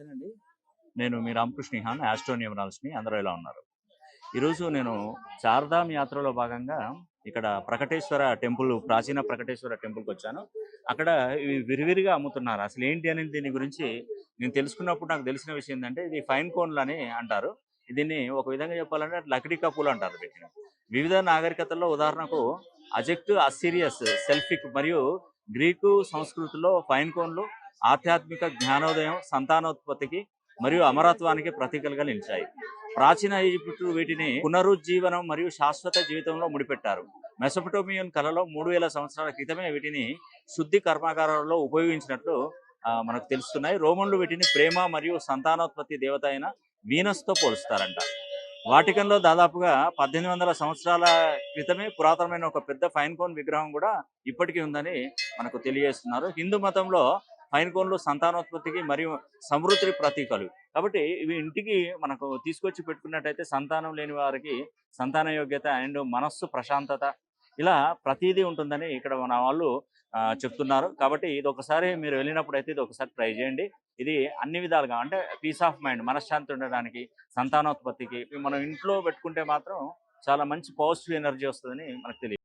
నమస్తేనండి. నేను మీ రామకృష్ణ నిహాన్ ఆస్ట్రోన్యూమరాలజీని. అందరూ ఎలా ఉన్నారు? ఈరోజు నేను చార్ధామ్ యాత్రలో భాగంగా ఇక్కడ ప్రకటేశ్వర టెంపుల్, ప్రాచీన ప్రకటేశ్వర టెంపుల్‌కొచ్చాను. అక్కడ ఇవి విరివిరిగా అమ్ముతున్నారు. అసలేంటి అనేది దీని గురించి నేను తెలుసుకున్నప్పుడు నాకు తెలిసిన విషయం ఏందంటే, ఇది ఫైన్ కోన్‌లని అంటారు. దీన్ని ఒక విధంగా చెప్పాలంటే లక్డీ కప్పులు అంటారు వీటిని. వివిధ నాగరికతల్లో ఉదాహరణకు అజెక్ట్, అస్సిరియస్, సెల్ఫిక్ మరియు గ్రీకు సంస్కృతిలో ఫైన్ కోన్‌లు ఆధ్యాత్మిక జ్ఞానోదయం, సంతానోత్పత్తికి మరియు అమరత్వానికి ప్రతీకలుగా నిలిచాయి. ప్రాచీన ఈజిప్టు వీటిని పునరుజ్జీవనం మరియు శాశ్వత జీవితంలో ముడిపెట్టారు. మెసొపటోమియన్ కళలో 3000 సంవత్సరాల క్రితమే వీటిని శుద్ధి కర్మాగారాల్లో ఉపయోగించినట్లు మనకు తెలుస్తున్నాయి. రోమన్లు వీటిని ప్రేమ మరియు సంతానోత్పత్తి దేవత అయిన వీనస్‌తో పోలుస్తారంట. వాటికన్‌లో దాదాపుగా 1800 సంవత్సరాల క్రితమే పురాతనమైన ఒక పెద్ద ఫైన్ కోన్ విగ్రహం కూడా ఇప్పటికీ ఉందని మనకు తెలియజేస్తున్నారు. హిందూ మతంలో ఫైన్ కోన్‌లు సంతానోత్పత్తికి మరియు సమృద్ధి ప్రతీకలు. కాబట్టి ఇవి ఇంటికి మనకు తీసుకొచ్చి పెట్టుకున్నట్టయితే సంతానం లేని వారికి సంతాన యోగ్యత అండ్ మనస్సు ప్రశాంతత ఇలా ప్రతీదీ ఉంటుందని ఇక్కడ మన వాళ్ళు చెప్తున్నారు. కాబట్టి ఇదొకసారి మీరు వెళ్ళినప్పుడైతే ఇదొకసారి ట్రై చేయండి. ఇది అన్ని విధాలుగా అంటే పీస్ ఆఫ్ మైండ్, మనశ్శాంతి ఉండడానికి, సంతానోత్పత్తికి ఇవి మనం ఇంట్లో పెట్టుకుంటే మాత్రం చాలా మంచి పాజిటివ్ ఎనర్జీ వస్తదని మనకు తెలియదు.